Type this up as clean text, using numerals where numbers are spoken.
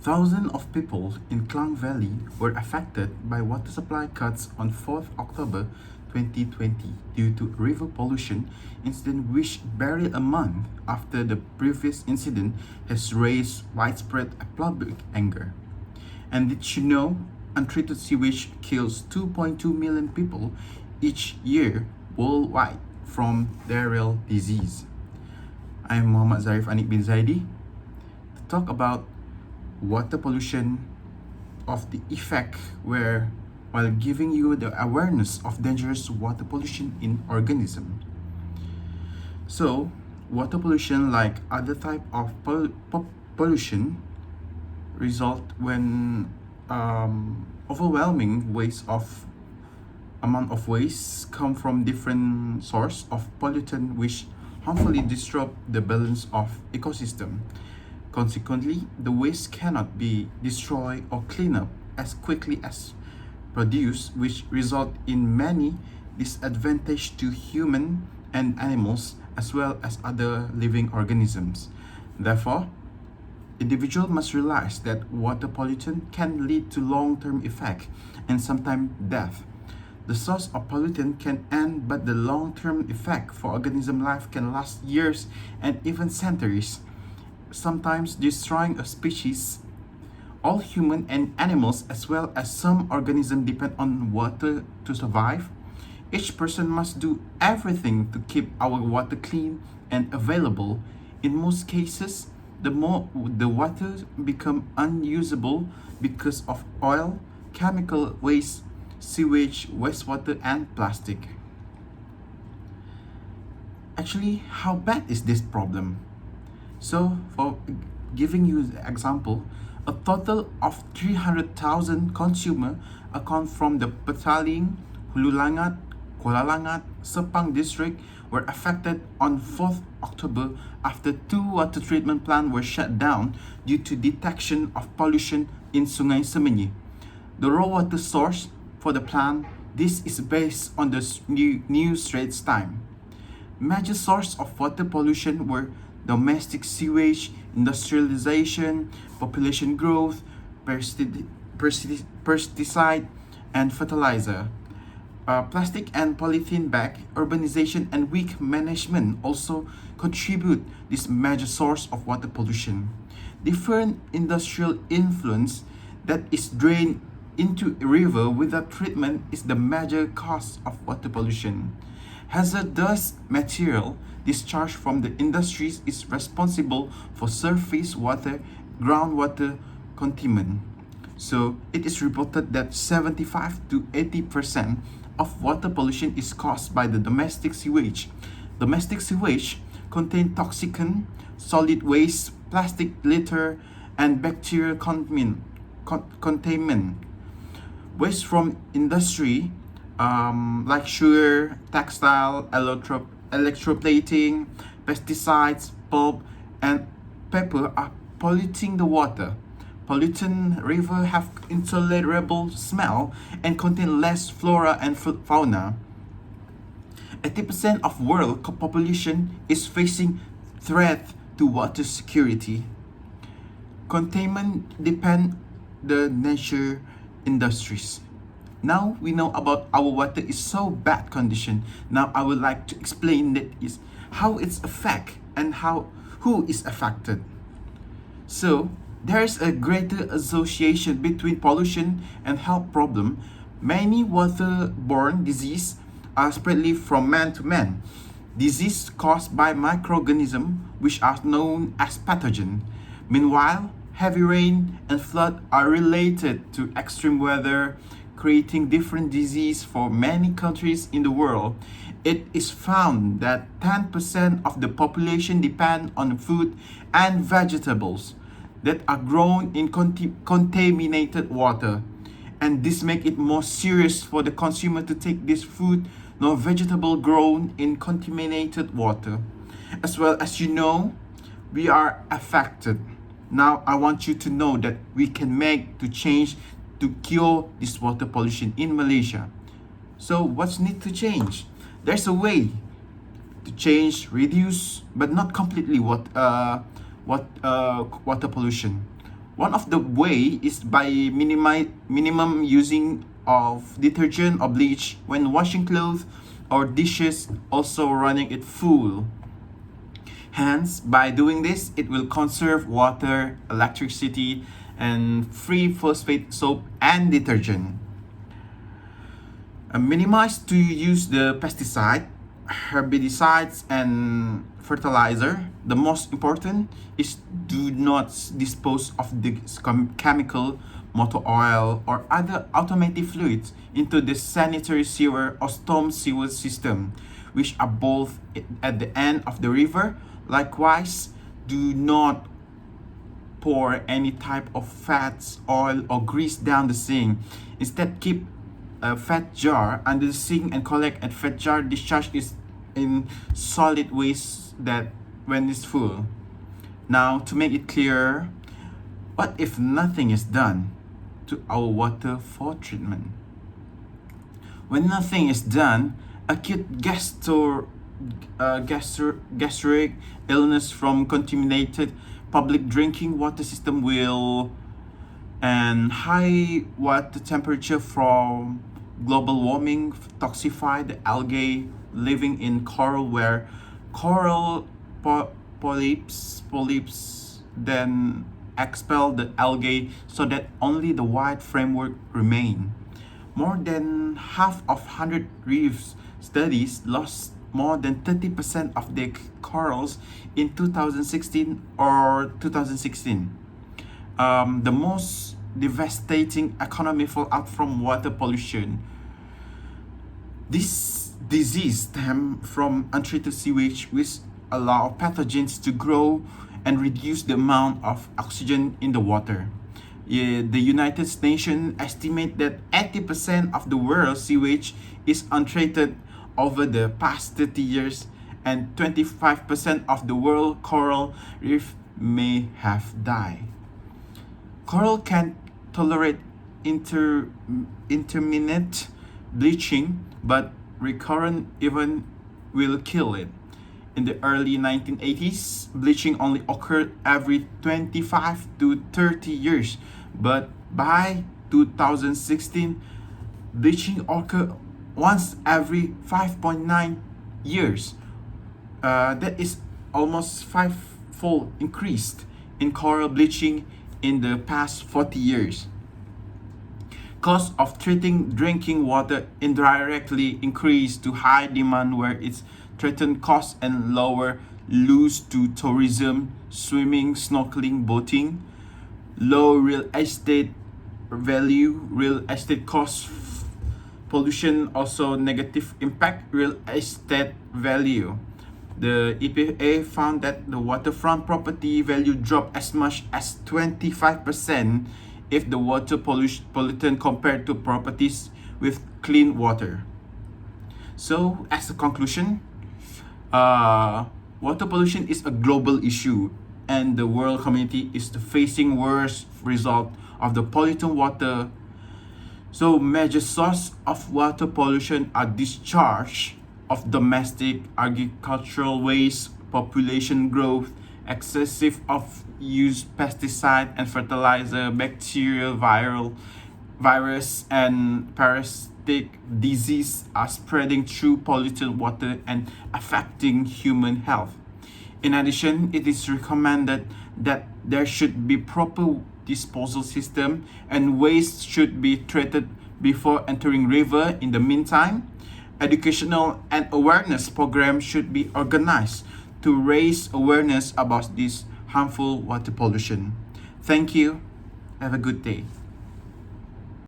Thousands of people in Klang Valley were affected by water supply cuts on 4th October 2020 due to river pollution incident which barely a month after the previous incident has raised widespread public anger. And did you know untreated sewage kills 2.2 million people each year worldwide from diarrheal disease? I am Muhammad Zarif Aniq bin Zaidi to talk about water pollution of the effect while giving you the awareness of dangerous water pollution in organisms. So, water pollution, like other type of pollution, result when overwhelming amount of waste come from different source of pollutant which harmfully disrupt the balance of ecosystem. Consequently, the waste cannot be destroyed or cleaned up as quickly as produced, which result in many disadvantages to human and animals as well as other living organisms. Therefore, individuals must realize that water pollution can lead to long-term effect and sometimes death. The source of pollutant can end, but the long-term effect for organism life can last years and even centuries, sometimes destroying a species. All human and animals as well as some organisms depend on water to survive. Each person must do everything to keep our water clean and available. In most cases, the water become unusable because of oil, chemical waste, sewage, wastewater, and plastic. Actually, how bad is this problem? So, for giving you the example, a total of 300,000 consumers account from the Petaling, Hulu Langat, Kuala Langat, Sepang district were affected on 4th October after 2 water treatment plants were shut down due to detection of pollution in Sungai Semenyi. The raw water source for the plant, this is based on the New Straits Times. Major sources of water pollution were domestic sewage, industrialization, population growth, pesticide, and fertilizer. Plastic and polythene bag, urbanization, and weak management also contribute this major source of water pollution. Different industrial influence that is drained into a river without treatment is the major cause of water pollution. Hazardous material discharged from the industries is responsible for surface water, groundwater contaminant. So it is reported that 75 to 80% of water pollution is caused by the domestic sewage. Domestic sewage contain toxicant, solid waste, plastic litter, and bacterial contaminant. Waste from industry like sugar, textile, electroplating, pesticides, pulp, and paper are polluting the water. Pollutant rivers have intolerable smell and contain less flora and fauna. 80% of world population is facing threat to water security. Containment depend the nature industries. Now we know about our water is so bad condition. Now I would like to explain that is how it's affect and who is affected. So there is a greater association between pollution and health problem. Many waterborne diseases are spreadly from man to man. Disease caused by microorganisms which are known as pathogen. Meanwhile, heavy rain and flood are related to extreme weather, creating different disease for many countries in the world. It is found that 10% of the population depend on food and vegetables that are grown in contaminated water, and this makes it more serious for the consumer to take this food nor vegetable grown in contaminated water. As well as you know, we are affected. Now I want you to know that we can make to change to cure this water pollution in Malaysia. So what's need to change? There's a way to change, reduce, but not completely water pollution. One of the way is by minimum using of detergent or bleach when washing clothes or dishes, also running it full. Hence, by doing this, it will conserve water, electricity, and free phosphate soap and detergent. Minimize to use the pesticide, herbicides, and fertilizer. The most important is do not dispose of the chemical, motor oil, or other automotive fluids into the sanitary sewer or storm sewer system, which are both at the end of the river. Likewise, do not pour any type of fats, oil, or grease down the sink. Instead, keep a fat jar under the sink and collect a fat jar discharge is in solid waste that when it's full. Now, to make it clear, what if nothing is done to our water for treatment? When nothing is done, acute gastric illness from contaminated public drinking water system will, and high water temperature from global warming toxify the algae living in coral, where coral polyps then expel the algae so that only the white framework remain. More than half of 100 reef studies lost more than 30% of their corals in 2016 or 2016. The most devastating economic fallout from water pollution. This disease stems from untreated sewage, which allow pathogens to grow and reduce the amount of oxygen in the water. The United Nations estimate that 80% of the world's sewage is untreated over the past 30 years, and 25% of the world coral reef may have died. Coral can tolerate intermittent bleaching, but recurrent event will kill it. In the early 1980s, bleaching only occurred every 25 to 30 years, but by 2016, bleaching occurred once every 5.9 years. That is almost five-fold increased in coral bleaching in the past 40 years. Cost of treating drinking water indirectly increased to high demand, where its threatened costs and lower lose to tourism, swimming, snorkeling, boating. Low real estate value, real estate costs, pollution also negative impact real estate value. The EPA found that the waterfront property value dropped as much as 25% if the water pollutant compared to properties with clean water. So, as a conclusion, water pollution is a global issue, and the world community is facing worse result of the pollutant water. So, major source of water pollution are discharge of domestic agricultural waste, population growth, excessive of use pesticide and fertilizer, bacterial, virus, and parasitic disease are spreading through polluted water and affecting human health. In addition, it is recommended that there should be proper disposal system and waste should be treated before entering river. In the meantime, educational and awareness programs should be organized to raise awareness about this harmful water pollution. Thank you. Have a good day.